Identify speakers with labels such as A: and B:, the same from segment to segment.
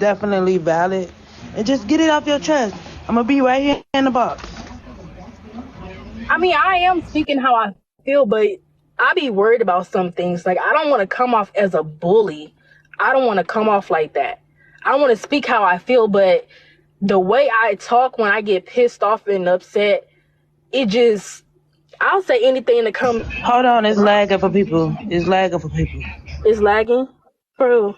A: definitely valid. And just get it off your chest. I'm gonna be right here in the box.
B: I mean, I am speaking how I feel, but I be worried about some things. Like, I don't want to come off as a bully. I don't want to come off like that. I want to speak how I feel, but the way I talk when I get pissed off and upset, it just, I'll say anything to come.
A: Hold on, it's lagging for people. It's lagging for people.
B: It's lagging. Bro.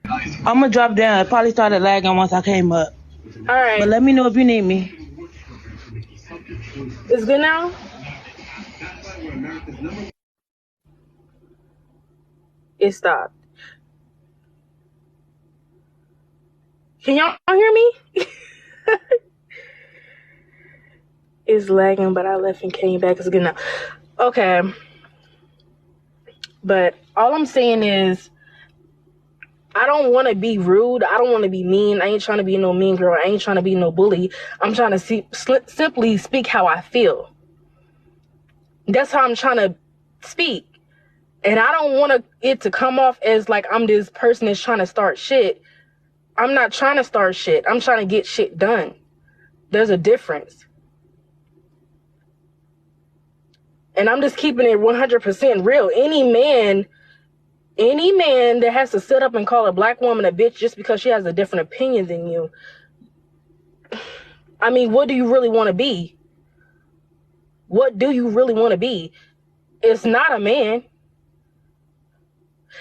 A: I'm gonna drop down. It probably started lagging once I came up.
B: All right.
A: But let me know if you need me.
B: It's good now? It stopped. Can y'all hear me? It's lagging, but I left and came back. It's good now. Okay. But all I'm saying is, I don't want to be rude. I don't want to be mean. I ain't trying to be no mean girl. I ain't trying to be no bully. I'm trying to simply speak how I feel. That's how I'm trying to speak. And I don't want it to come off as like I'm this person that's trying to start shit. I'm not trying to start shit. I'm trying to get shit done. There's a difference. And I'm just keeping it 100% real. Any man that has to sit up and call a black woman a bitch just because she has a different opinion than you, I mean, what do you really want to be? What do you really want to be? It's not a man.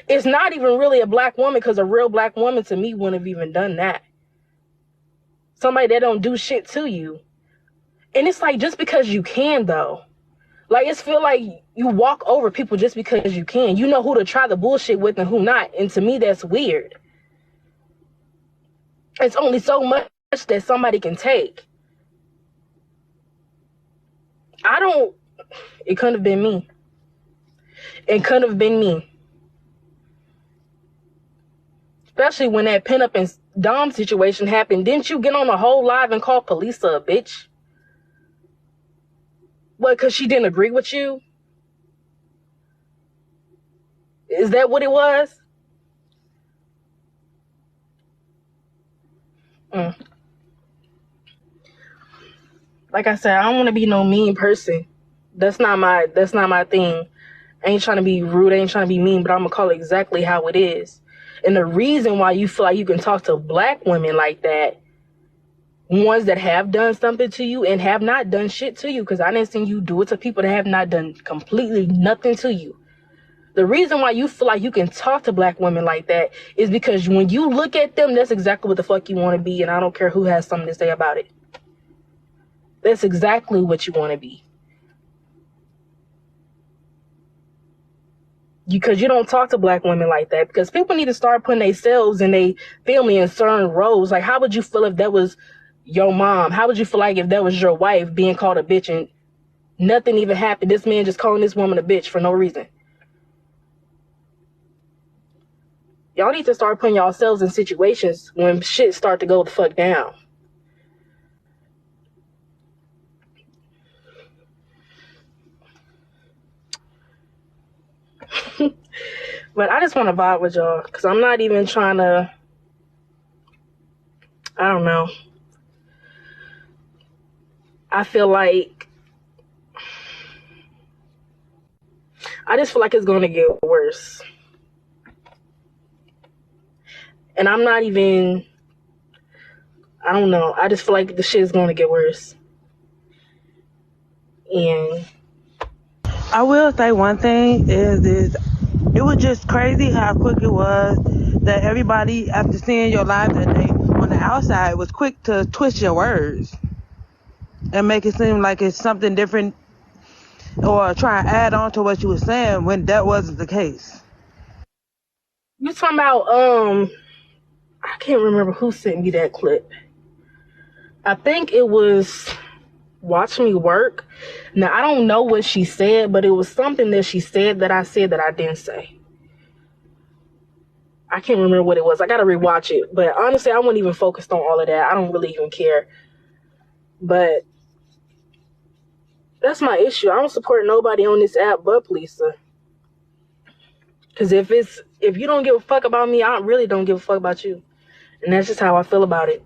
B: It's not even really a black woman, because a real black woman to me wouldn't have even done that. Somebody that don't do shit to you. And it's like, just because you can, though. Like, it's feel like you walk over people just because you can. You know who to try the bullshit with and who not. And to me, that's weird. It's only so much that somebody can take. It couldn't have been me. It couldn't have been me. Especially when that pin up and Dom situation happened. Didn't you get on the whole live and call police a bitch? What, because she didn't agree with you? Is that what it was? Like I said, I don't want to be no mean person. That's not my thing. I ain't trying to be rude. I ain't trying to be mean, but I'm going to call it exactly how it is. And the reason why you feel like you can talk to black women like that, ones that have done something to you and have not done shit to you, because I didn't see you do it to people that have not done completely nothing to you. The reason why you feel like you can talk to black women like that is because when you look at them, that's exactly what the fuck you want to be, and I don't care who has something to say about it. That's exactly what you want to be. Because you don't talk to black women like that, because people need to start putting themselves and their family in certain roles. Like, how would you feel if that was your mom? How would you feel like if that was your wife being called a bitch and nothing even happened? This man just calling this woman a bitch for no reason. Y'all need to start putting yourselves in situations when shit start to go the fuck down. But I just want to vibe with y'all, because I'm not even trying to, I don't know. I feel like, I just feel like it's going to get worse. And I'm not even, I don't know. I just feel like the shit is going to get worse. And
A: I will say one thing is it was just crazy how quick it was that everybody, after seeing your live that day on the outside, was quick to twist your words and make it seem like it's something different, or try and add on to what you were saying when that wasn't the case.
B: you talking about, I can't remember who sent me that clip. I think it was Watch Me Work. Now, I don't know what she said, but it was something that she said that I didn't say. I can't remember what it was. I got to rewatch it. But honestly, I wasn't even focused on all of that. I don't really even care. But that's my issue. I don't support nobody on this app but Lisa. Because if you don't give a fuck about me, I really don't give a fuck about you. And that's just how I feel about it.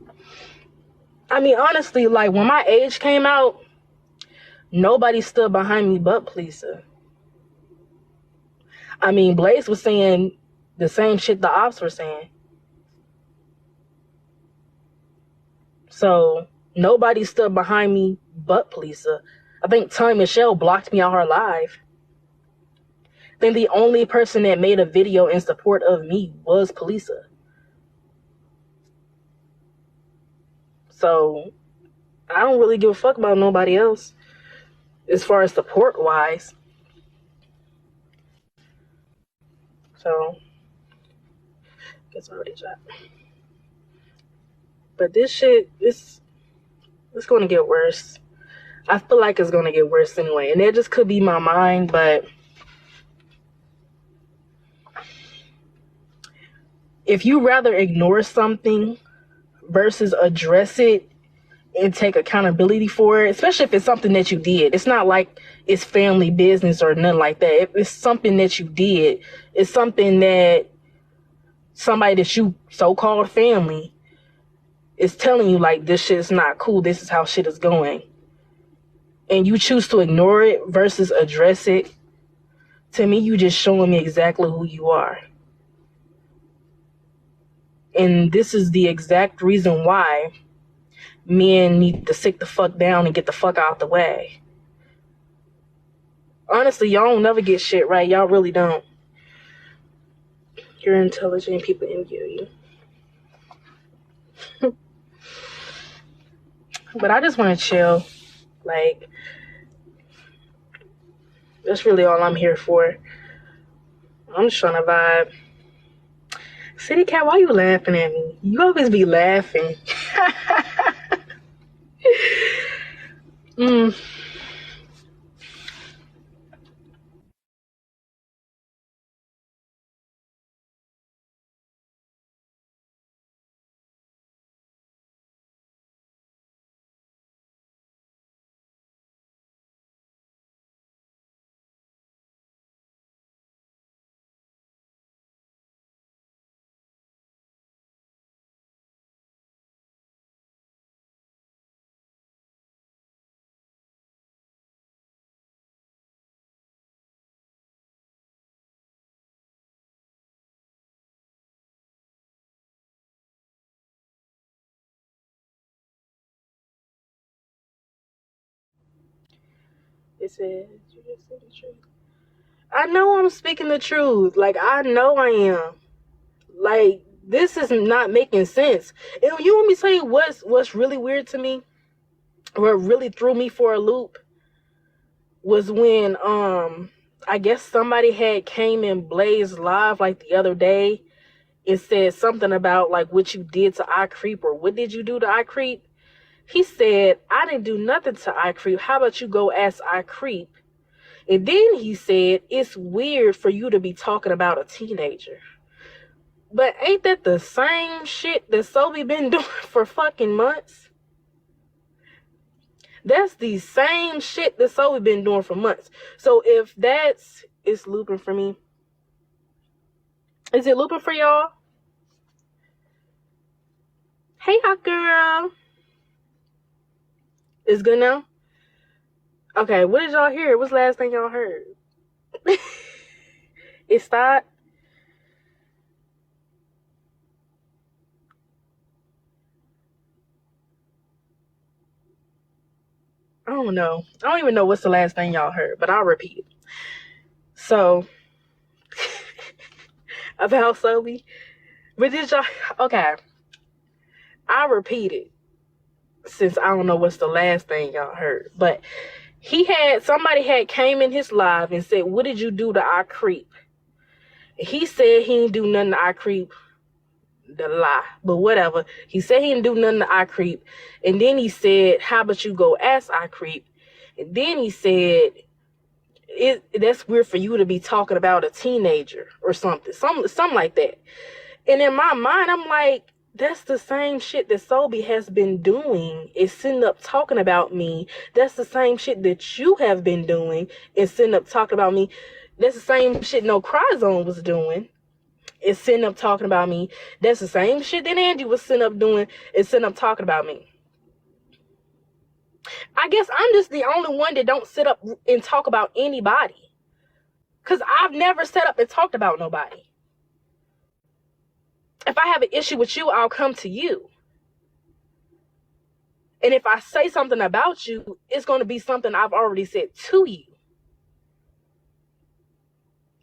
B: I mean, honestly, like, when my age came out, nobody stood behind me but Pleasa. I mean, Blaze was saying the same shit the ops were saying. So, nobody stood behind me but Pleasa. I think Tony Michelle blocked me out her live. Then the only person that made a video in support of me was Pleasa. So, I don't really give a fuck about nobody else as far as support wise. So, guess I already shot. But this shit, it's going to get worse. I feel like it's going to get worse anyway. And that just could be my mind, but if you rather ignore something versus address it and take accountability for it, especially if it's something that you did. It's not like it's family business or nothing like that. If it's something that you did, it's something that somebody that you so-called family is telling you, like, this shit is not cool. This is how shit is going. And you choose to ignore it versus address it. To me, you just showing me exactly who you are. And this is the exact reason why men need to sit the fuck down and get the fuck out the way. Honestly, y'all don't never get shit right. Y'all really don't. You're intelligent. People envy you. But I just want to chill. Like, that's really all I'm here for. I'm just trying to vibe. City Cat, why you laughing at me? You always be laughing. It says, you just said the truth. I know I'm speaking the truth. Like, I know I am. Like, this is not making sense. And you want me to tell you what's really weird to me? What really threw me for a loop was when, I guess somebody had came in Blaze live, like, the other day and said something about, like, what you did to icreep, or what did you do to icreep? He said, I didn't do nothing to icreep. How about you go ask icreep? And then he said, it's weird for you to be talking about a teenager. But ain't that the same shit that Sobe been doing for fucking months? That's the same shit that Sobe been doing for months. So if it's looping for me. Is it looping for y'all? Hey, hot girl. It's good now? Okay, what did y'all hear? What's the last thing y'all heard? It stopped? I don't know. I don't even know what's the last thing y'all heard, but I'll repeat it. So, about Sobe. But did y'all... Okay. I'll repeat it, since I don't know what's the last thing y'all heard. But somebody had came in his live and said, what did you do to icreep? He said he didn't do nothing to icreep. The lie, but whatever. He said he didn't do nothing to icreep. And then he said, how about you go ask icreep? And then he said, that's weird for you to be talking about a teenager or something. Something like that. And in my mind, I'm like, that's the same shit that Sobe has been doing, is sitting up talking about me. That's the same shit that you have been doing, is sitting up talking about me. That's the same shit No Cry Zone was doing. is sitting up talking about me. That's the same shit that Angie was sitting up doing, is sitting up talking about me. I guess I'm just the only one that don't sit up and talk about anybody. Because I've never sat up and talked about nobody. If I have an issue with you, I'll come to you. And if I say something about you, it's going to be something I've already said to you.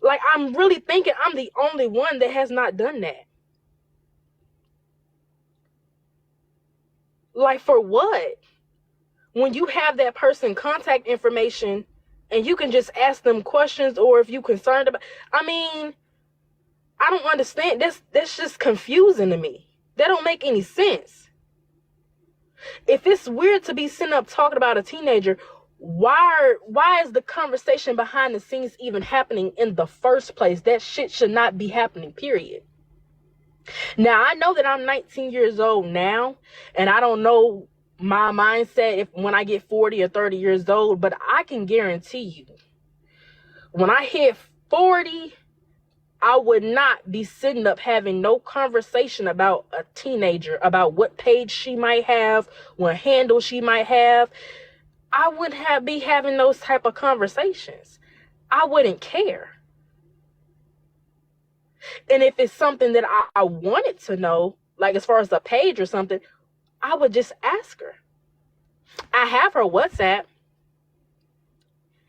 B: Like, I'm really thinking I'm the only one that has not done that. Like, for what? When you have that person contact information and you can just ask them questions, or if you're concerned about, I mean, I don't understand. That's just confusing to me. That don't make any sense. If it's weird to be sitting up talking about a teenager, why is the conversation behind the scenes even happening in the first place? That shit should not be happening, period. Now, I know that I'm 19 years old now, and I don't know my mindset if when I get 40 or 30 years old, but I can guarantee you, when I hit 40, I would not be sitting up having no conversation about a teenager, about what page she might have, what handle she might have. I wouldn't be having those type of conversations. I wouldn't care. And if it's something that I wanted to know, like as far as a page or something, I would just ask her. I have her WhatsApp.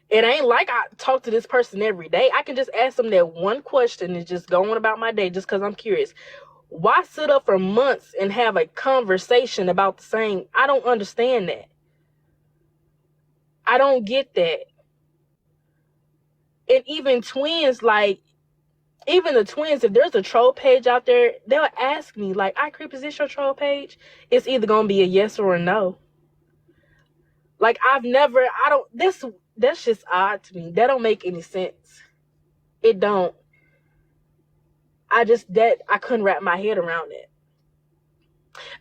B: It ain't like I talk to this person every day. I can just ask them that one question and just go on about my day just because I'm curious. Why sit up for months and have a conversation about the same? I don't understand that. I don't get that. And even twins, like, even the twins, if there's a troll page out there, they'll ask me, like, icreep, is this your troll page? It's either going to be a yes or a no. Like, that's just odd to me. That don't make any sense. It don't. I couldn't wrap my head around it.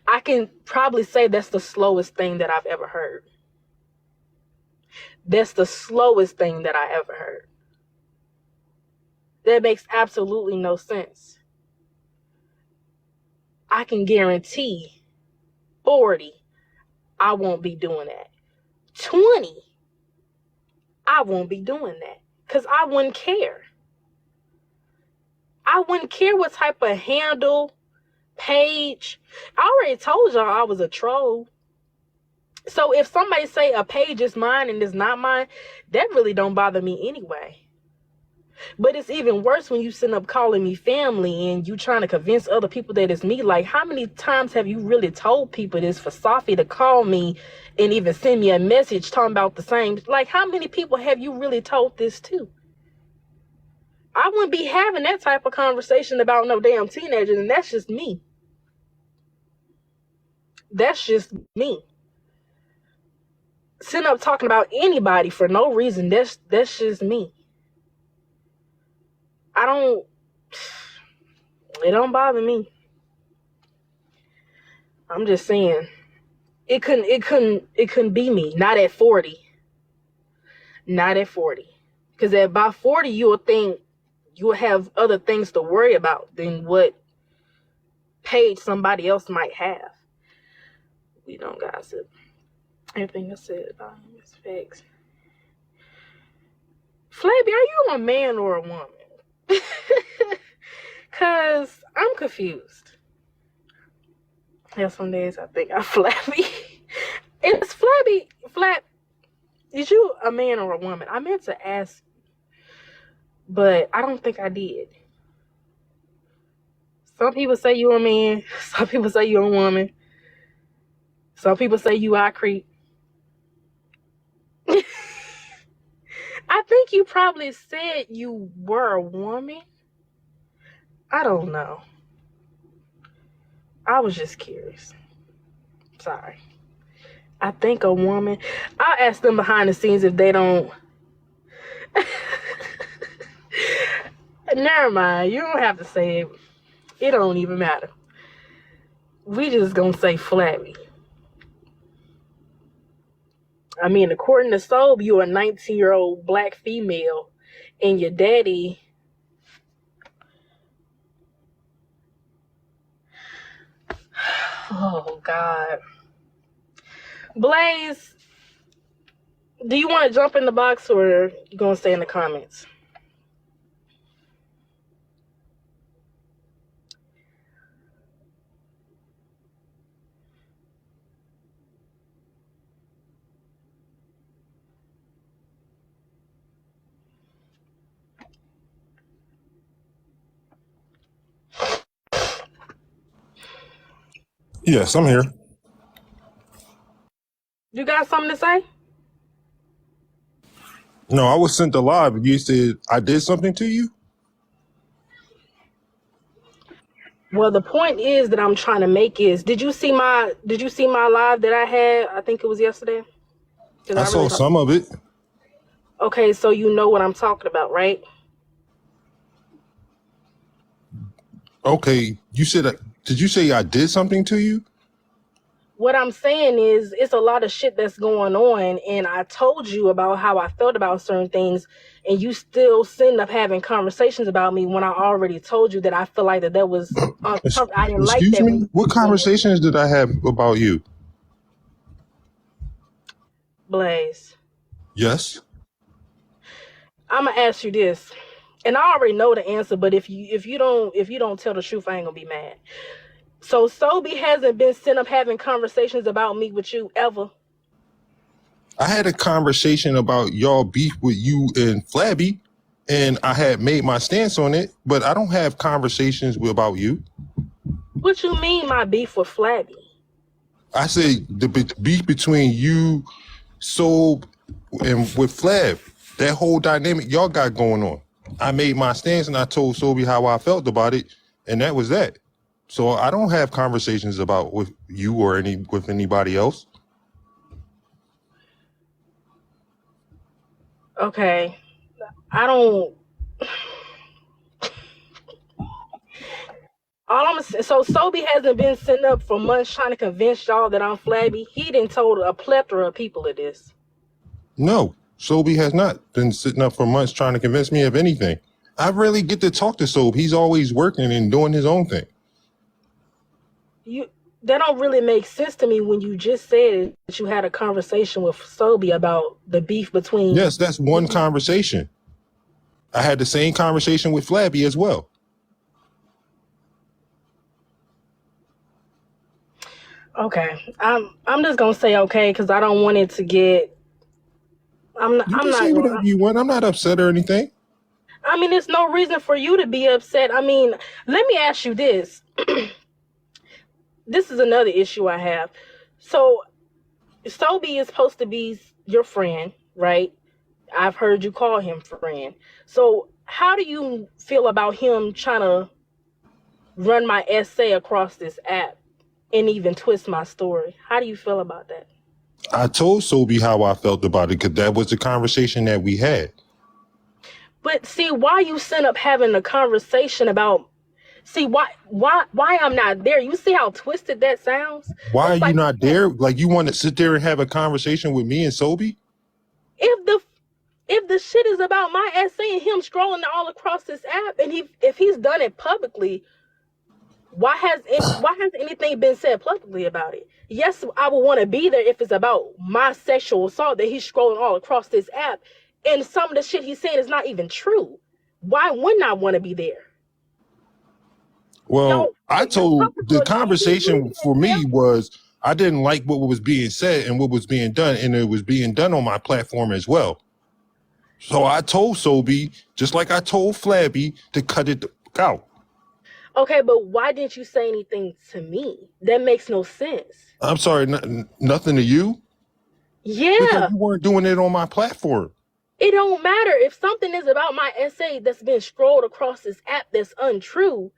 B: I can probably say that's the slowest thing that I've ever heard. That's the slowest thing that I ever heard. That makes absolutely no sense. I can guarantee 40, I won't be doing that. 20, I won't be doing that because I wouldn't care. I wouldn't care what type of handle, page. I already told y'all I was a troll. So if somebody say a page is mine and it's not mine, that really don't bother me anyway. But it's even worse when you sitting up calling me family and you trying to convince other people that it's me. Like, how many times have you really told people this for Sophie to call me and even send me a message talking about the same? Like, how many people have you really told this to? I wouldn't be having that type of conversation about no damn teenager, and that's just me. That's just me. Sitting up talking about anybody for no reason, that's just me. It don't bother me. I'm just saying, it couldn't be me. Not at 40. Not at 40. Because by 40, you'll think you'll have other things to worry about than what page somebody else might have. We don't gossip. Everything I said about him is facts. Flabby, are you a man or a woman? Cause I'm confused. Yeah, some days I think I'm flabby. It's flabby. Is you a man or a woman? I meant to ask, but I don't think I did. Some people say you're a man. Some people say you're a woman. Some people say you icreep. I think you probably said you were a woman. I don't know. I was just curious. Sorry. I think a woman. I'll ask them behind the scenes if they don't. Never mind. You don't have to say it. It don't even matter. We just gonna say flabby. I mean, according to Sobe, you're a 19-year-old black female, and your daddy Oh God, Blaze, do you want to jump in the box or you gonna stay in the comments?
C: Yes, I'm here.
B: You got something to say?
C: No, I was sent a live. You said I did something to you?
B: Well, the point is that I'm trying to make is, did you see my live that I had? I think it was yesterday. Because
C: I
B: I really
C: saw
B: don't.
C: some of it.
B: Okay, so you know what I'm talking about, right?
C: Okay, you said, did you say I did something to you?
B: What I'm saying is it's a lot of shit that's going on, and I told you about how I felt about certain things, and you still end up having conversations about me when I already told you that I feel like that was
C: Ex-
B: uncomfortable. I didn't like
C: Excuse
B: that when
C: me?
B: you
C: What
B: were doing it.
C: conversations did I have about you?
B: Blaze,
C: Yes.
B: I'm gonna ask you this, and I already know the answer, but if you don't tell the truth, I ain't gonna be mad. So Sobe hasn't been sent up having conversations about me with you ever.
C: I had a conversation about y'all beef with you and Flabby, and I had made my stance on it, but I don't have conversations about you.
B: What you mean my beef with Flabby?
C: I said the beef between you, Sob, and with Flab, that whole dynamic y'all got going on. I made my stance and I told Sobe how I felt about it, and that was that. So I don't have conversations about with you or with anybody else.
B: Okay, I don't. So Sobe hasn't been sitting up for months trying to convince y'all that I'm flabby. He done told a plethora of people of this.
C: No, Sobe has not been sitting up for months trying to convince me of anything. I really get to talk to Sobe. He's always working and doing his own thing.
B: You That don't really make sense to me when you just said that you had a conversation with Sobe about the beef between
C: Yes, that's one
B: me.
C: conversation. I had the same conversation with Flabby as well.
B: Okay, I'm just gonna say okay because I don't want it to get.
C: You
B: I'm
C: can
B: not
C: say
B: gonna.
C: whatever you want. I'm not upset or anything.
B: I mean, there's no reason for you to be upset. I mean, let me ask you this. This is another issue I have. So, Sobe is supposed to be your friend, right? I've heard you call him friend. So, how do you feel about him trying to run my essay across this app and even twist my story? How do you feel about that?
C: I told Sobe how I felt about it because that was the conversation that we had.
B: But see, why you send up having a conversation about? See why I'm not there? You see how twisted that sounds?
C: Why are
B: It's
C: you
B: like
C: not there? Like you want to sit there and have a conversation with me and Sobe?
B: if the if the shit is about my essay and him scrolling all across this app, and if he's done it publicly, why has anything been said publicly about it? Yes, I would want to be there if it's about my sexual assault that he's scrolling all across this app, and some of the shit he's saying is not even true. Why wouldn't I want to be there?
C: Well,
B: Y'all,
C: I
B: you're
C: told the
B: comfortable. Don't be rude
C: conversation for
B: and tell
C: me was I didn't like what was being said and what was being done, and it was being done on my platform as well. So I told Sobe, just like I told Flabby, to cut it out.
B: Okay, but why didn't you say anything to me? That makes no sense.
C: I'm sorry, nothing to you because
B: Yeah,
C: you weren't doing it on my platform.
B: it don't matter if something is about my essay that's been scrolled across this app that's untrue.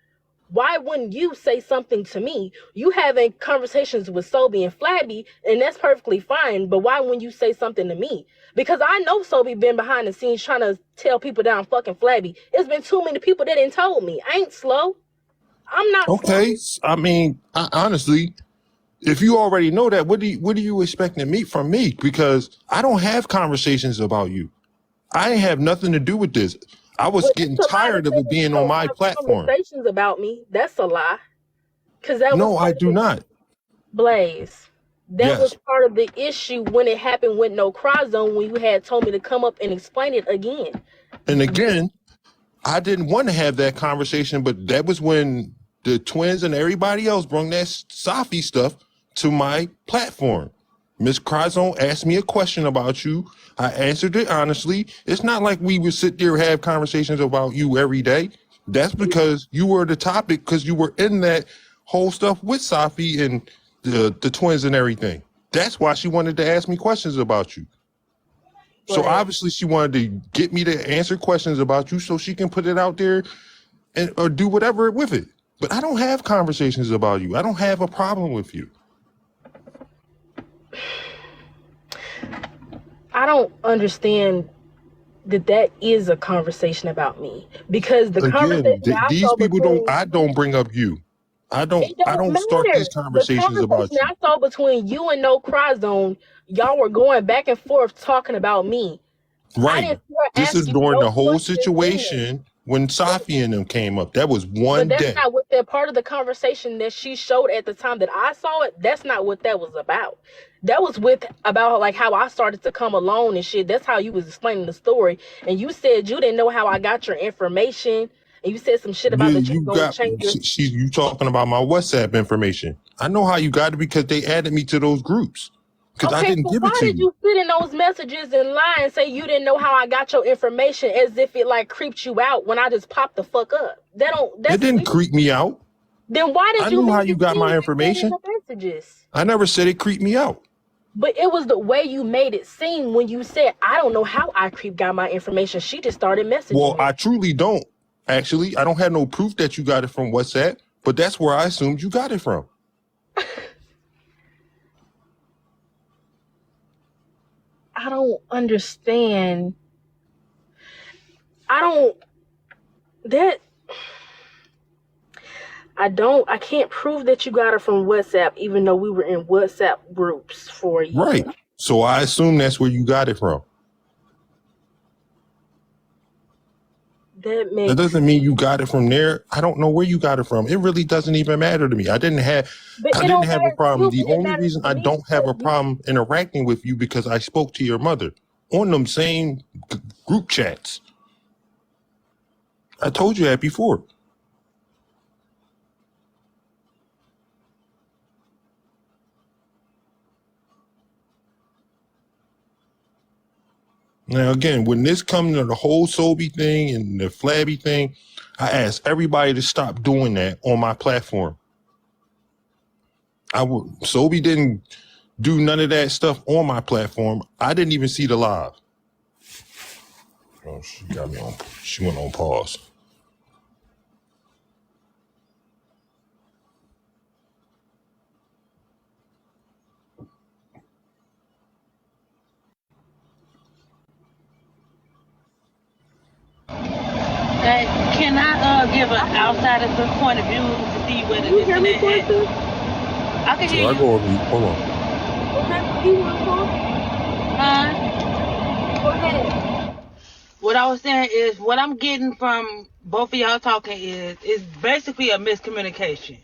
B: Why wouldn't you say something to me? You having conversations with Sobe and Flabby, and that's perfectly fine. But why wouldn't you say something to me? Because I know Sobe been behind the scenes trying to tell people down fucking Flabby. It's been too many people that didn't told me. I ain't slow. I'm not slow.
C: Okay, I mean, honestly, if you already know that, what are you expecting me from me? Because I don't have conversations about you. I ain't have nothing to do with this. I was
B: Well, it's
C: getting
B: a lie to
C: tired of
B: say
C: it
B: that you
C: being on
B: don't
C: my
B: have
C: platform.
B: conversations about me. That's a lie. Because that was
C: No, I
B: part of
C: do
B: it.
C: not.
B: Blaze, that was
C: Yes.
B: part of the issue when it happened with No Cry Zone, when you had told me to come up and explain it again.
C: And again, I didn't want to have that conversation, but that was when the twins and everybody else brought that Safi stuff to my platform. Miss Cryzone asked me a question about you. I answered it honestly. It's not like we would sit there and have conversations about you every day. That's because you were the topic, because you were in that whole stuff with Safi and the twins and everything. That's why she wanted to ask me questions about you. So
B: Right.
C: obviously she wanted to get me to answer questions about you so she can put it out there and or do whatever with it. But I don't have conversations about you. I don't have a problem with you.
B: I don't understand that is a conversation about me, because the conversation
C: Again,
B: that I
C: these
B: saw
C: people
B: between,
C: I don't bring up you. I
B: it
C: don't
B: don't
C: start
B: matter.
C: these
B: The
C: conversations about
B: conversation
C: you.
B: I saw between you and No Cry Zone, y'all were going back and forth talking about me. I
C: Right.
B: didn't dare
C: This
B: ask
C: is
B: you
C: during
B: no
C: the whole
B: questions then.
C: situation when Safi and them came up. That was
B: But
C: one
B: that's
C: day.
B: not what that part of the conversation that she showed at the time that I saw it. That's not what that was about. That was about like how I started to come alone and shit. That's how you was explaining the story. And you said you didn't know how I got your information. And you said some shit about that you
C: You
B: gonna
C: got
B: change your.
C: you talking about my WhatsApp information. I know how you got it because they added me to those groups. Because I
B: Okay,
C: didn't
B: so
C: give it
B: why
C: to
B: did
C: you.
B: you sit in those messages and lie and say you didn't know how I got your information, as if it like creeped you out when I just popped the fuck up?
C: It
B: That's
C: didn't
B: weird.
C: creep me out.
B: Then why
C: I
B: did you
C: knew how
B: make
C: you
B: it
C: got
B: seem
C: my
B: like that in
C: information.
B: the messages?
C: I never said it creeped me out.
B: But it was the way you made it seem when you said, I don't know how icreep got my information. She just started messaging
C: Well,
B: me.
C: I truly don't. Actually, I don't have no proof that you got it from WhatsApp, but that's where I assumed you got it from.
B: I don't understand. That I can't prove that you got it from WhatsApp, even though we were in WhatsApp groups for a year.
C: Right. So I assume that's where you got it from. That doesn't mean you got it from there. I don't know where you got it from. It really doesn't even matter to me. I didn't have a problem. The only reason I don't have a problem interacting with you because I spoke to your mother on them same group chats. I told you that before. Now, again, when this comes to the whole Sobe thing and the Flabby thing, I asked everybody to stop doing that on my platform. Sobe didn't do none of that stuff on my platform. I didn't even see the live. Oh, she went on pause.
A: Can I give an outsider's point of view to see where the disconnect is? I can
C: So
A: hear
C: I
A: you.
C: go over. Hold on.
B: Okay, you want to talk? Go ahead.
A: What I was saying is, what I'm getting from both of y'all talking is basically a miscommunication.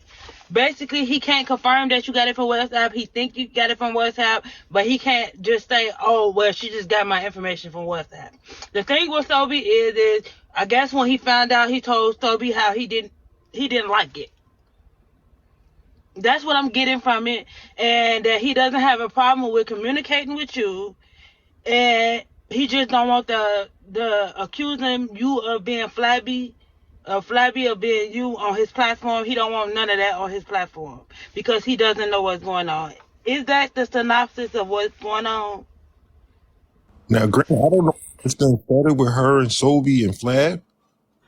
A: Basically, he can't confirm that you got it from WhatsApp. He think you got it from WhatsApp, but he can't just say, "Oh, well, she just got my information from WhatsApp." The thing with Sobe is I guess when he found out, he told Sobe how he didn't like it. That's what I'm getting from it, and that he doesn't have a problem with communicating with you, and he just don't want the accusing you of being flabby of being you on his platform. He don't want none of that on his platform because he doesn't know what's going on. Is that the synopsis of what's going on?
C: Now, granted, I don't know if this thing started with her and Sobe and Flab,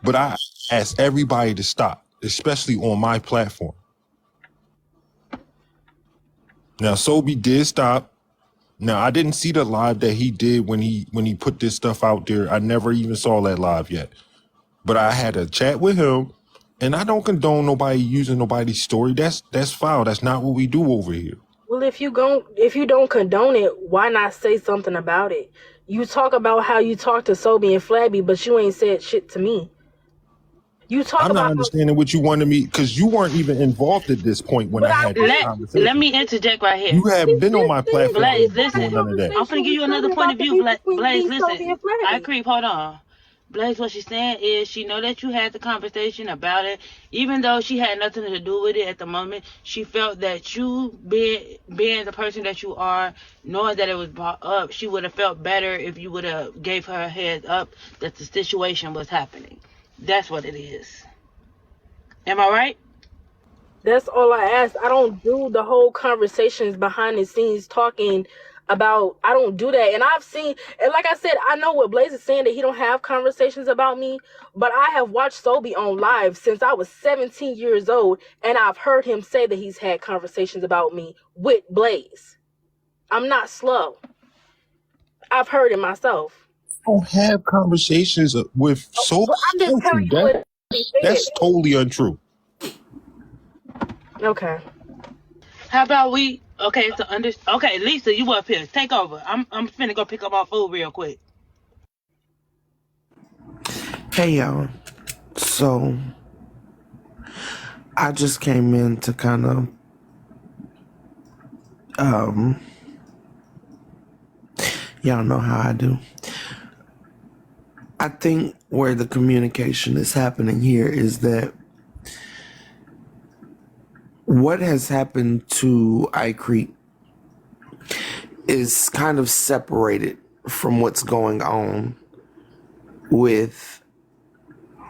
C: but I asked everybody to stop, especially on my platform. Now, Sobe did stop. Now, I didn't see the live that he did when he put this stuff out there. I never even saw that live yet. But I had a chat with him, and I don't condone nobody using nobody's story. That's foul. That's not what we do over here.
B: Well, if you don't condone it, why not say something about it? You talk about how you talk to Sobe and Flabby, but you ain't said shit to me. You talk
C: I'm not
B: about how,
C: understanding what you wanted me, because you weren't even involved at this point when
B: but
C: I
B: I
C: had this
B: was.
A: Let
C: conversation.
A: me interject right here.
C: You have been on my
B: Listen,
C: platform
A: Blaze,
B: we had a
C: doing
A: listen.
C: none of that.
A: I'm finna
B: conversation
A: give you another
B: recently
A: point
B: about
A: of
B: the
A: view.
B: beef between
A: Blaze,
B: me, Sophie,
A: listen.
B: and Flabby.
A: Icreep, hold on. Blaze, what she's saying is she know that you had the conversation about it, even though she had nothing to do with it at the moment. She felt that you being the person that you are, knowing that it was brought up, she would have felt better if you would have gave her a heads up that the situation was happening. That's what it is. Am I right?
B: That's all I asked. I don't do the whole conversations behind the scenes talking about. I don't do that. And I've seen, and like I said, I know what Blaze is saying, that he don't have conversations about me, but I have watched Sobe on live since I was 17 years old, and I've heard him say that he's had conversations about me with Blaze. I'm not slow. I've heard it myself.
C: I don't have conversations with
B: But I'm just telling
C: Sophie.
B: you what he said.
C: That's totally untrue.
B: Okay.
A: How about we? Okay, so okay, Lisa, you up here? Take over. I'm finna go pick up my food real quick.
D: Hey y'all. So I just came in to kind of y'all know how I do. I think where the communication is happening here is that what has happened to icreep is kind of separated from what's going on with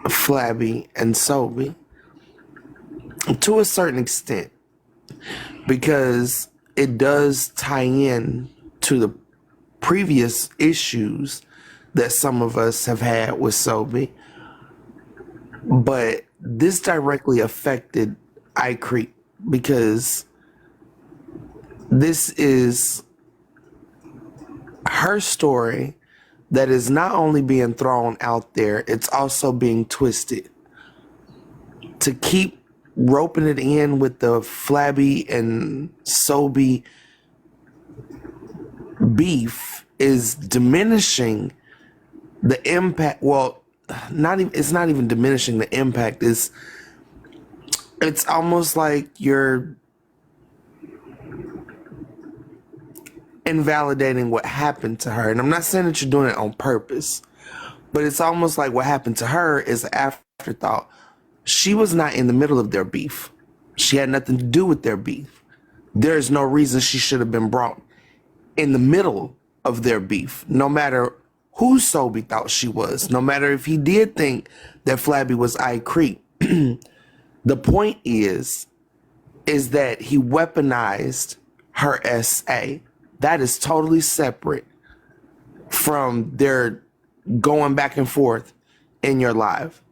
D: Flabby and Sobe to a certain extent, because it does tie in to the previous issues that some of us have had with Sobe, but this directly affected icreep because this is her story that is not only being thrown out there, it's also being twisted to keep roping it in with the Flabby and Sobe beef is diminishing the impact. Well, not even, it's not even diminishing the impact. It's almost like you're invalidating what happened to her. And I'm not saying that you're doing it on purpose, but it's almost like what happened to her is an afterthought. She was not in the middle of their beef. She had nothing to do with their beef. There's no reason she should have been brought in the middle of their beef, no matter who Sobe thought she was, no matter if he did think that Flabby was icreep. The point is that he weaponized her SA. That is totally separate from their going back and forth in your life.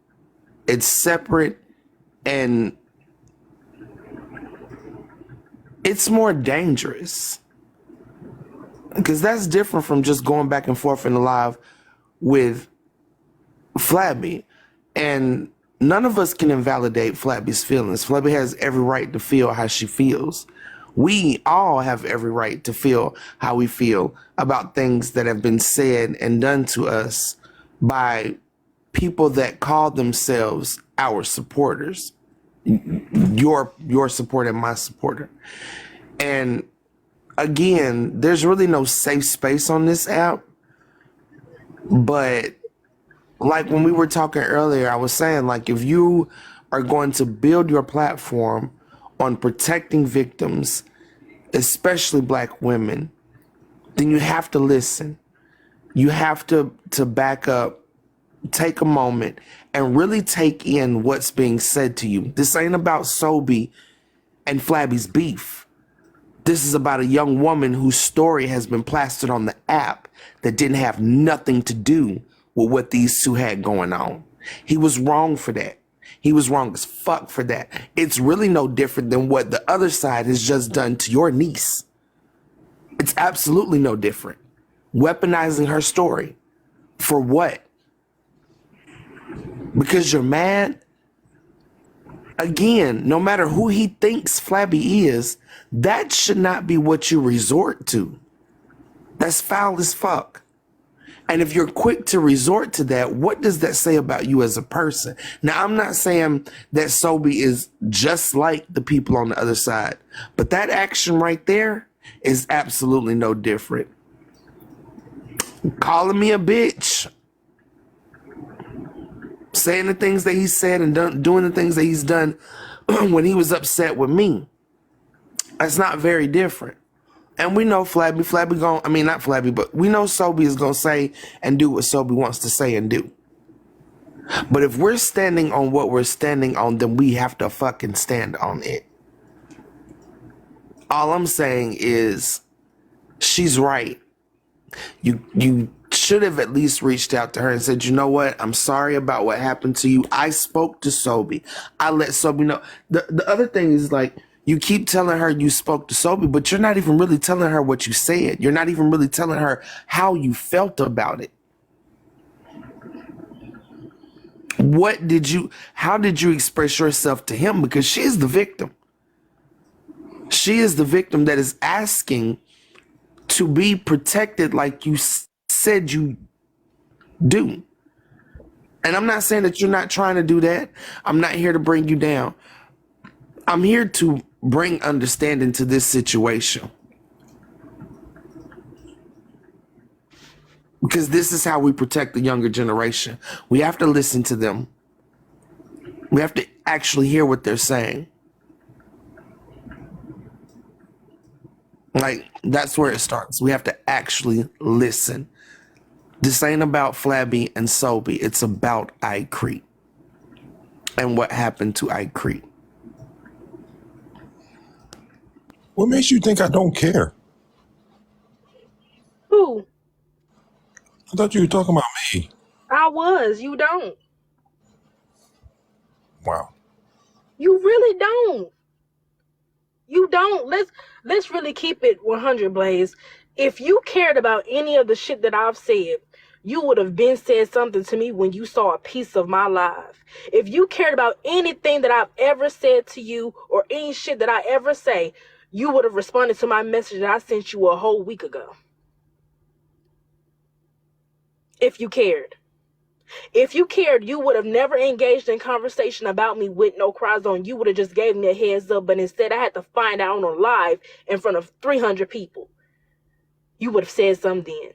D: It's separate, and it's more dangerous because that's different from just going back and forth in the live with Flabby. And none of us can invalidate Flabby's feelings. Flabby has every right to feel how she feels. We all have every right to feel how we feel about things that have been said and done to us by people that call themselves our supporters. Your supporter and my supporter. And again, there's really no safe space on this app. But like when we were talking earlier, I was saying, like, if you are going to build your platform on protecting victims, especially Black women, then you have to listen. You have to back up, take a moment, and really take in what's being said to you. This ain't about Sobe and Flabby's beef. This is about a young woman whose story has been plastered on the app that didn't have nothing to do with what these two had going on. He was wrong for that. He was wrong as fuck for that. It's really no different than what the other side has just done to your niece. It's absolutely no different. Weaponizing her story. For what? Because you're mad? Again, no matter who he thinks Flabby is, that should not be what you resort to. That's foul as fuck. And if you're quick to resort to that, what does that say about you as a person? Now, I'm not saying that Sobe is just like the people on the other side, but that action right there is absolutely no different. Calling me a bitch, saying the things that he said and doing the things that he's done when he was upset with me. That's not very different. And we know Flabby not Flabby, but we know Sobe is going to say and do what Sobe wants to say and do. But if we're standing on what we're standing on, then we have to fucking stand on it. All I'm saying is she's right. You should have at least reached out to her and said, you know what? I'm sorry about what happened to you. I spoke to Sobe. I let Sobe know. The other thing is, like, you keep telling her you spoke to Sobe, but you're not even really telling her what you said. You're not even really telling her how you felt about it. How did you express yourself to him? Because she is the victim. She is the victim that is asking to be protected like you said you do. And I'm not saying that you're not trying to do that. I'm not here to bring you down. I'm here to bring understanding to this situation. Because this is how we protect the younger generation. We have to listen to them. We have to actually hear what they're saying. Like, that's where it starts. We have to actually listen. This ain't about Flabby and Sobe. It's about icreep and what happened to icreep.
C: What makes you think I don't care?
B: Who?
C: I thought you were talking about me.
B: I was. You don't.
C: Wow.
B: You really don't. You don't. Let's really keep it 100, Blaze. If you cared about any of the shit that I've said, you would have been said something to me when you saw a piece of my life. If you cared about anything that I've ever said to you or any shit that I ever say, you would have responded to my message that I sent you a whole week ago. If you cared. If you cared, you would have never engaged in conversation about me with no cry zone. You would have just gave me a heads up, but instead I had to find out on live in front of 300 people. You would have said something then.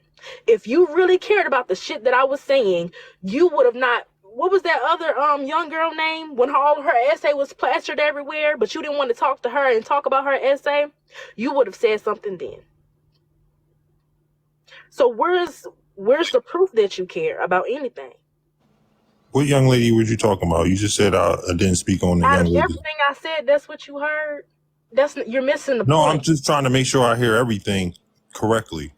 B: If you really cared about the shit that I was saying, you would have not. What was that other young girl name when all her essay was plastered everywhere, but you didn't want to talk to her and talk about her essay? You would have said something then. So where's the proof that you care about anything?
C: What young lady were you talking about? You just said I didn't speak on the
B: Out
C: young
B: of
C: lady.
B: everything I said, that's what you heard. You're missing the
C: No,
B: point.
C: I'm just trying to make sure I hear everything correctly.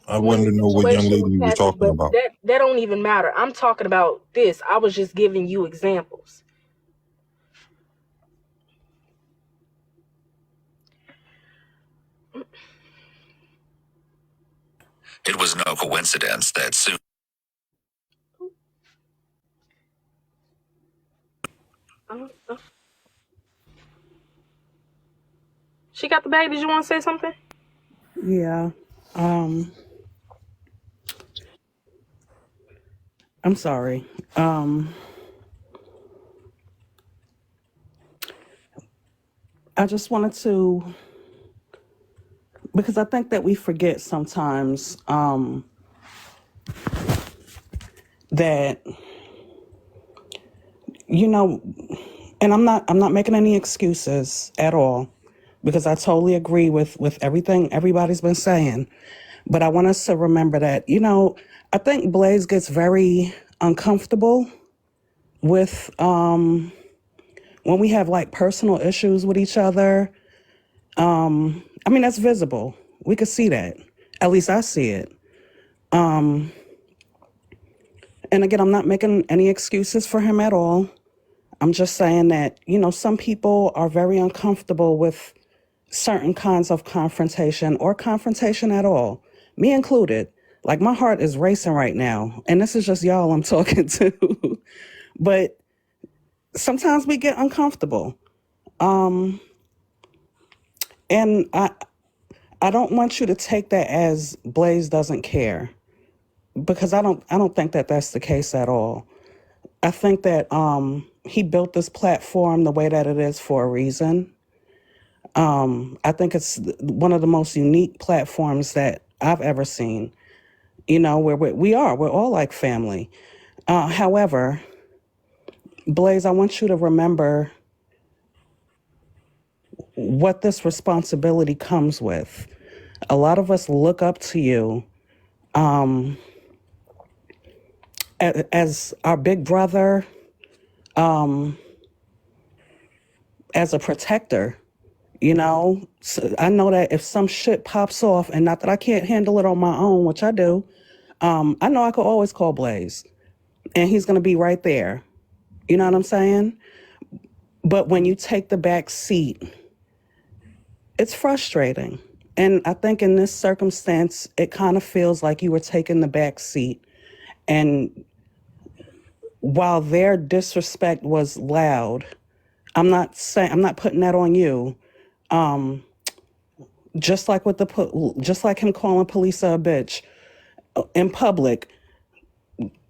C: I
B: When
C: wanted
B: the
C: to know what young
B: situation
C: lady you were
B: was
C: talking
B: but
C: about.
B: that don't even matter. I'm talking about this. I was just giving you examples.
E: It was no coincidence that soon.
B: She got the babies. You want to say something?
A: Yeah. I'm sorry. I just wanted to, because I think that we forget sometimes that, and I'm not making any excuses at all, because I totally agree with everything everybody's been saying. But I want us to remember that, I think Blaze gets very uncomfortable with when we have like personal issues with each other. That's visible. We could see that. At least I see it. And again, I'm not making any excuses for him at all. I'm just saying that, some people are very uncomfortable with certain kinds of confrontation or confrontation at all, me included. Like, my heart is racing right now, and this is just y'all I'm talking to. But sometimes we get uncomfortable. And I don't want you to take that as Blaze doesn't care.
F: because I don't think that that's the case at all. I think that he built this platform the way that it is for a reason. I think it's one of the most unique platforms that I've ever seen. You know, where we're all like family. However, Blaze, I want you to remember what this responsibility comes with. A lot of us look up to you as our big brother, as a protector. You know, so I know that if some shit pops off, and not that I can't handle it on my own, which I do, I know I could always call Blaze, and he's going to be right there. You know what I'm saying? But when you take the back seat, it's frustrating. And I think in this circumstance, it kind of feels like you were taking the back seat. And while their disrespect was loud, I'm not putting that on you. Just like just like him calling police a bitch in public,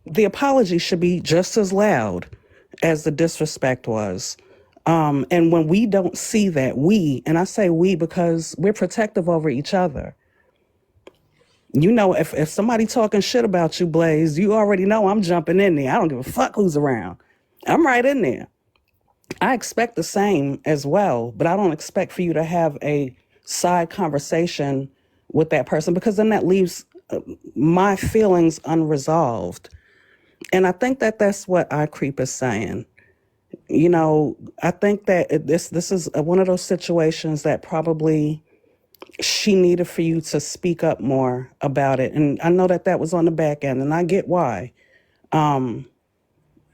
F: the apology should be just as loud as the disrespect was. And when we don't see that, and I say we because we're protective over each other. You know, if somebody talking shit about you, Blaze, you already know I'm jumping in there. I don't give a fuck who's around. I'm right in there. I expect the same as well, but I don't expect for you to have a side conversation with that person, because then that leaves my feelings unresolved. And I think that that's what icreep is saying. You know, I think that this is one of those situations that probably she needed for you to speak up more about it. And I know that that was on the back end, and I get why.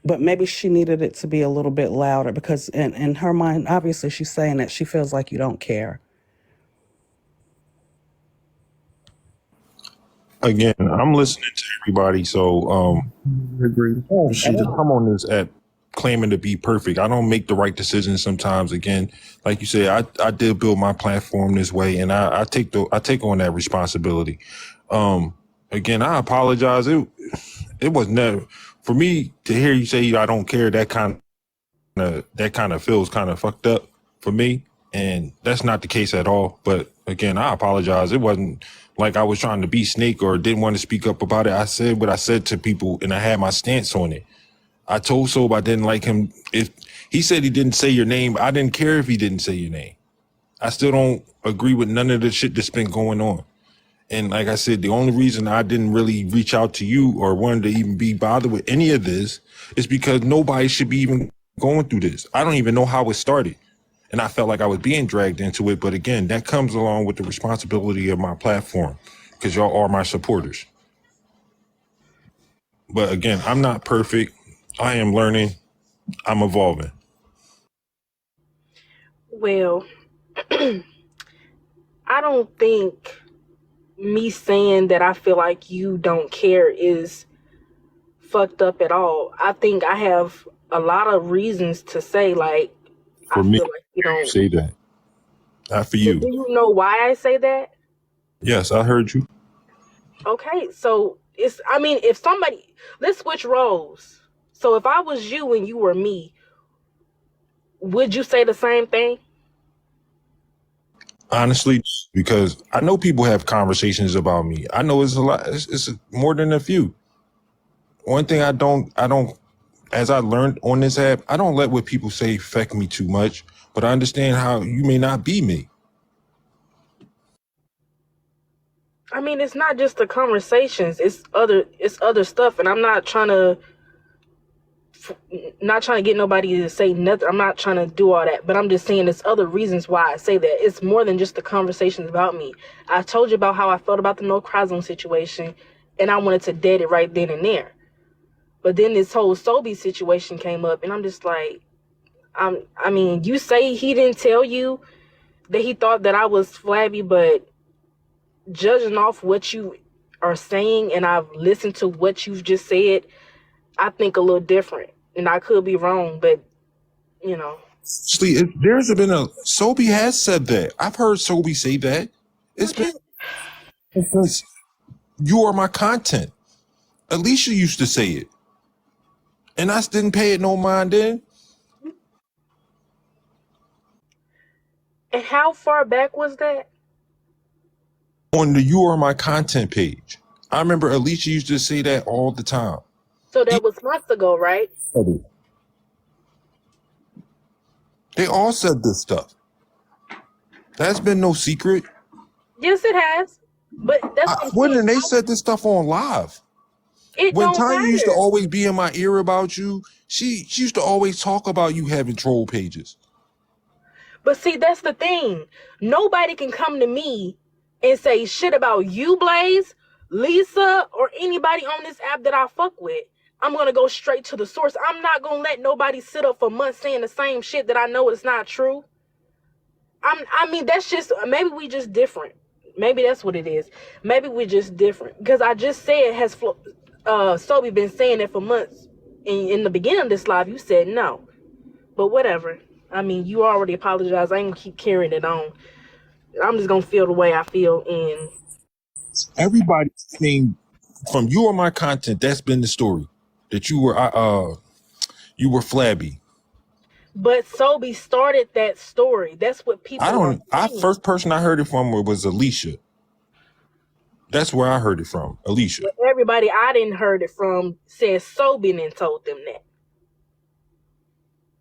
F: But maybe she needed it to be a little bit louder, because in her mind, obviously she's saying that she feels like you don't care.
C: Again, I'm listening to everybody, so
D: I agree.
C: she just come on this app claiming to be perfect. I don't make the right decisions sometimes. Again, like you said, I did build my platform this way, and I take on that responsibility. Again, I apologize. It was never for me to hear you say I don't care. That kind of feels kind of fucked up for me, and that's not the case at all. But again, I apologize. It wasn't like I was trying to be snake or didn't want to speak up about it. I said what I said to people, and I had my stance on it. I told Sob I didn't like him. If he said he didn't say your name, I didn't care if he didn't say your name. I still don't agree with none of the shit that's been going on. And like I said, the only reason I didn't really reach out to you or wanted to even be bothered with any of this is because nobody should be even going through this. I don't even know how it started. And I felt like I was being dragged into it. But again, that comes along with the responsibility of my platform, because y'all are my supporters. But again, I'm not perfect. I am learning. I'm evolving.
B: Well, I don't think me saying that I feel like you don't care is fucked up at all. I think I have a lot of reasons to say, like,
C: For
B: I
C: me,
B: feel like you don't.
C: say that. Not for
B: So
C: you.
B: do you know why I say that?
C: Yes, I heard you.
B: Okay, so if somebody, let's switch roles. So if I was you and you were me, would you say the same thing?
C: Honestly, because I know people have conversations about me. I know it's a lot. It's more than a few. One thing I don't, as I learned on this app, I don't let what people say affect me too much, but I understand how you may not be me.
B: I mean, it's not just the conversations; it's other stuff, and I'm not trying to get nobody to say nothing. I'm not trying to do all that, but I'm just saying there's other reasons why I say that. It's more than just the conversations about me. I told you about how I felt about the no cry zone situation, and I wanted to dead it right then and there. But then this whole Sobe situation came up, and I'm just like, I mean, you say he didn't tell you that he thought that I was flabby, but judging off what you are saying, and I've listened to what you've just said, I think a little different. And I could be wrong, but, you know.
C: See, there's been Sobe has said that. I've heard Sobe say that. It's been, you are my content. Alicia used to say it, and I didn't pay it no mind then.
B: And how far back was that?
C: On the You Are My Content page, I remember Alicia used to say that all the time.
B: So that was months ago, right?
C: They all said this stuff. That's been no secret.
B: Yes, it has. But that's what I'm
C: When
B: saying.
C: they said this stuff on live.
B: It
C: When
B: don't
C: Tanya used to
B: matter.
C: always be in my ear about you, she used to always talk about you having troll pages.
B: But see, that's the thing. Nobody can come to me and say shit about you, Blaze, Lisa, or anybody on this app that I fuck with. I'm going to go straight to the source. I'm not going to let nobody sit up for months saying the same shit that I know is not true. I mean, that's just, maybe we just different. Maybe that's what it is. Maybe we just different. Because I just said, has Sobe been saying it for months. In the beginning of this live, you said no. But whatever. I mean, you already apologized. I ain't gonna keep carrying it on. I'm just gonna feel the way I feel. And
C: Everybody saying from You Are My Content, that's been the story. That you were flabby.
B: but Sobe started that story. That's what people are saying.
C: First person I heard it from was Alicia. That's where I heard it from, Alicia.
B: But everybody I didn't heard it from says Sobe and told them that.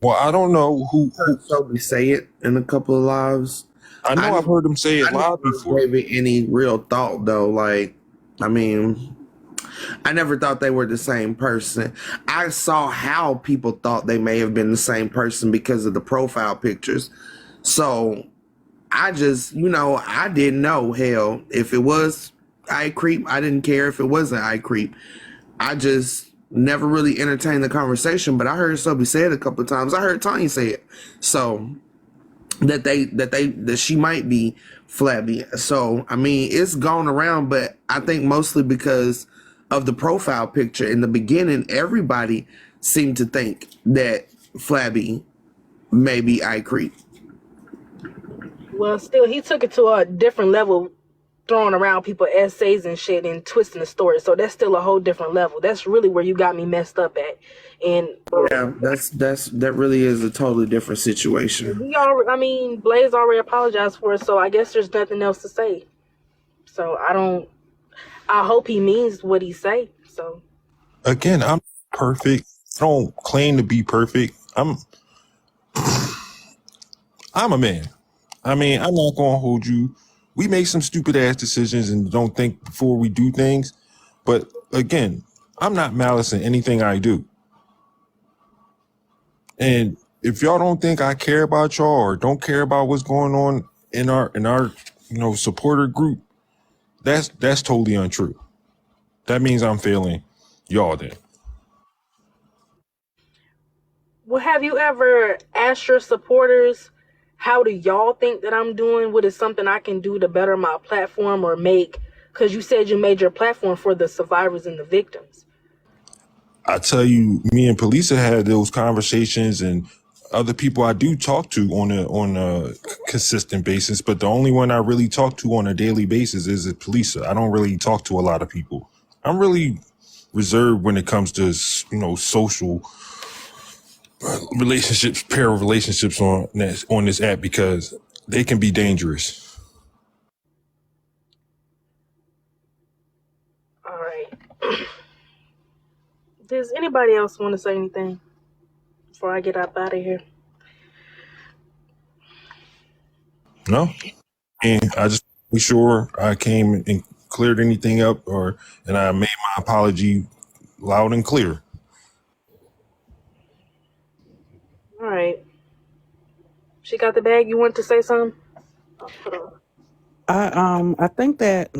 C: Well, I don't know who
D: Sobe say it in a couple of lives.
C: I know I've heard him say it live before.
D: Gave it any real thought though. Like, I mean, I never thought they were the same person. I saw how people thought they may have been the same person because of the profile pictures. So I just, I didn't know. Hell, if it was icreep, I didn't care. If it wasn't icreep, I just never really entertained the conversation. But I heard somebody say it a couple of times. I heard Tanya say it. So that she might be flabby. So I mean, it's gone around, but I think mostly because of the profile picture. In the beginning, everybody seemed to think that flabby may be icreep.
B: Well, still, he took it to a different level, throwing around people essays and shit and twisting the story. So that's still a whole different level. That's really where you got me messed up at. And
D: yeah, that really is a totally different situation.
B: Blaze already apologized for it, so I guess there's nothing else to say. So I hope he means what he say. So
C: again, I'm perfect. I don't claim to be perfect. I'm a man. I mean, I'm not gonna hold you. We make some stupid ass decisions and don't think before we do things. But again, I'm not malice in anything I do. And if y'all don't think I care about y'all or don't care about what's going on in our supporter group, that's totally untrue. That means I'm failing y'all then.
B: well, have you ever asked your supporters, how do y'all think that I'm doing? What is something I can do to better my platform or make? Because you said you made your platform for the survivors and the victims.
C: I tell you, me and Polisa had those conversations, and other people I do talk to on a consistent basis. But the only one I really talk to on a daily basis is Polisa. I don't really talk to a lot of people. I'm really reserved when it comes to social relationships, pair of relationships on this app because they can be dangerous.
B: All right. Does anybody else want to say anything before I get up out of here?
C: No, and I just be sure I came and cleared anything up, and I made my apology loud and clear.
B: All right. She got the bag. You want to say something?
F: I think that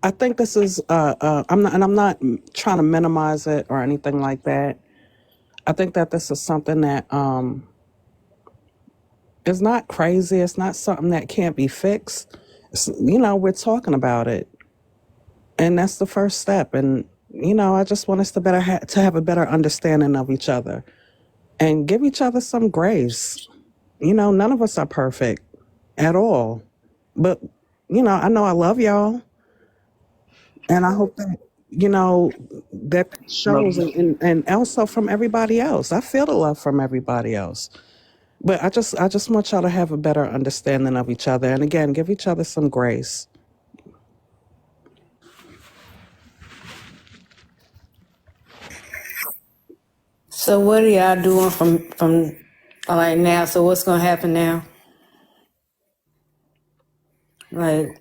F: I think this is I'm not trying to minimize it or anything like that. I think that this is something that is not crazy. It's not something that can't be fixed. We're talking about it, and that's the first step. And I just want us to to have a better understanding of each other and give each other some grace. None of us are perfect at all, but I know I love y'all. And I hope that, that shows, and also from everybody else. I feel the love from everybody else. But I just want y'all to have a better understanding of each other. And again, give each other some grace.
G: So what are y'all doing from like now? So what's gonna happen now? Like,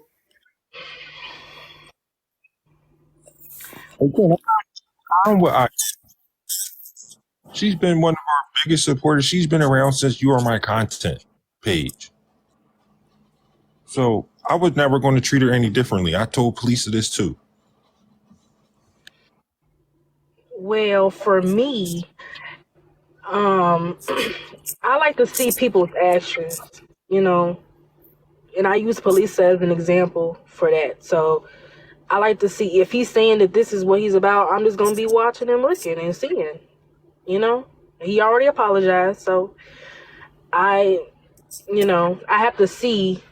C: Again, I'm with she's been one of our biggest supporters. She's been around since You Are My Content page. So I was never going to treat her any differently. I told Police this too.
B: Well, for me, I like to see people's actions, you know, and I use Police as an example for that. So I like to see if he's saying that this is what he's about. I'm just gonna be watching and looking and seeing, you know. He already apologized, so I, I have to see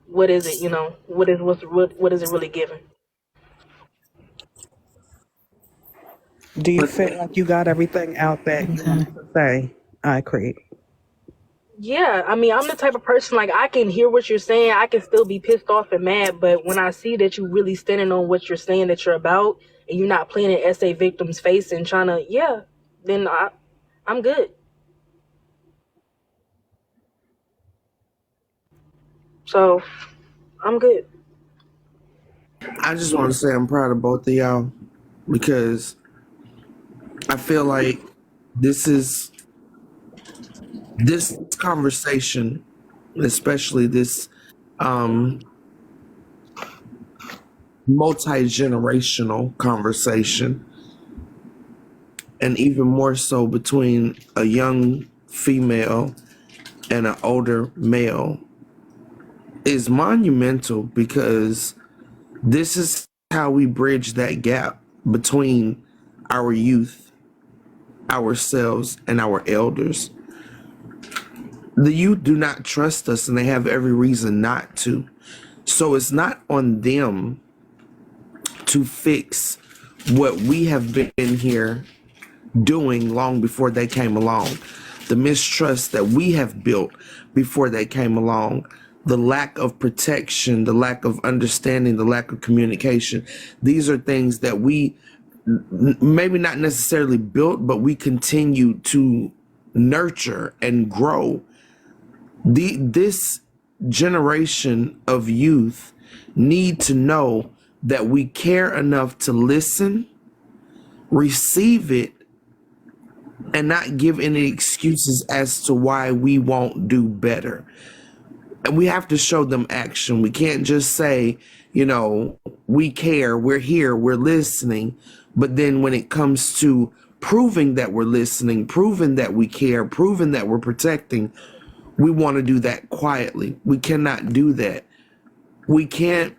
B: what is it, what is it really giving.
F: Do you
D: But
F: feel like you got everything out that you
G: okay.
F: wanted to say, iCreep?
B: Yeah, I mean, I'm the type of person like I can hear what you're saying. I can still be pissed off and mad, but when I see that you really standing on what you're saying that you're about, and you're not playing an SA victim's face and trying to, yeah, then I'm good. So I'm good.
D: I just want to say I'm proud of both of y'all because I feel like this is this conversation, especially this um, multi-generational conversation, and even more so between a young female and an older male, is monumental because this is how we bridge that gap between our youth, ourselves, and our elders. The youth do not trust us and they have every reason not to. So it's not on them to fix what we have been here doing long before they came along. The mistrust that we have built before they came along, the lack of protection, the lack of understanding, the lack of communication. These are things that we maybe not necessarily built, but we continue to nurture and grow. This generation of youth need to know that we care enough to listen, receive it, and not give any excuses as to why we won't do better. And we have to show them action. We can't just say, we care, we're here, we're listening. But then when it comes to proving that we're listening, proving that we care, proving that we're protecting, we want to do that quietly. We cannot do that. We can't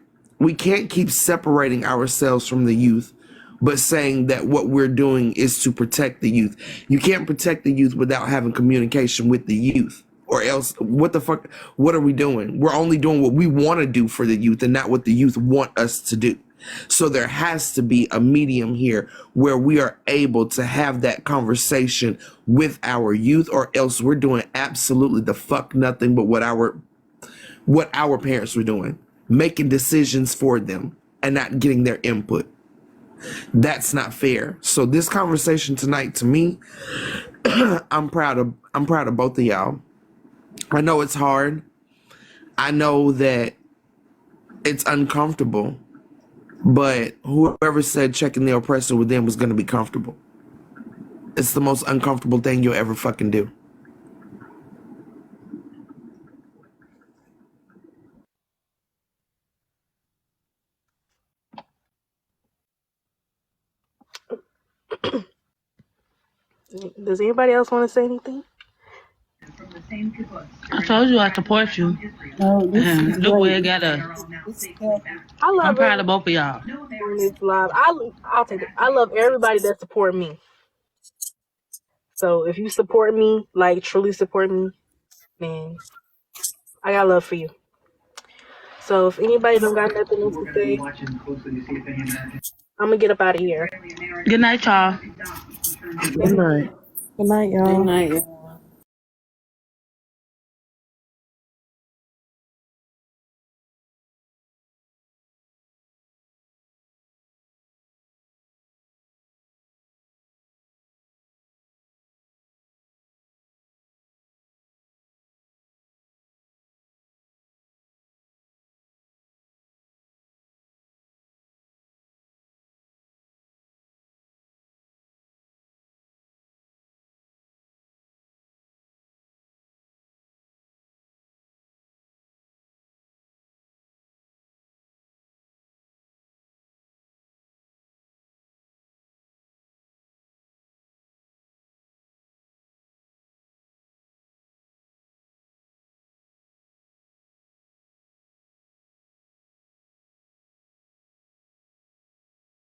D: keep separating ourselves from the youth, but saying that what we're doing is to protect the youth. You can't protect the youth without having communication with the youth. Or else, what the fuck? What are we doing? We're only doing what we want to do for the youth and not what the youth want us to do. So there has to be a medium here where we are able to have that conversation with our youth, or else we're doing absolutely the fuck nothing but what our parents were doing, making decisions for them and not getting their input. That's not fair. So this conversation tonight, to me, I'm proud of both of y'all. I know it's hard. I know that it's uncomfortable, but whoever said checking the oppressor with them was going to be comfortable. It's the most uncomfortable thing you'll ever fucking do.
B: Does anybody else want to say anything?
A: I told you I support you.
G: Oh, this is
A: Look where
G: great.
A: it got us.
G: This is good.
B: I
A: I'm
B: love
A: proud of
B: everybody
A: both of y'all.
B: on this live. I'll take it. I love everybody that support me. So if you support me, like truly support me, then I got love for you. So if anybody don't got nothing else to say, I'm gonna get up out of here.
A: Good night, y'all.
H: Good night.
F: Good night,
G: Good
F: y'all.
G: night.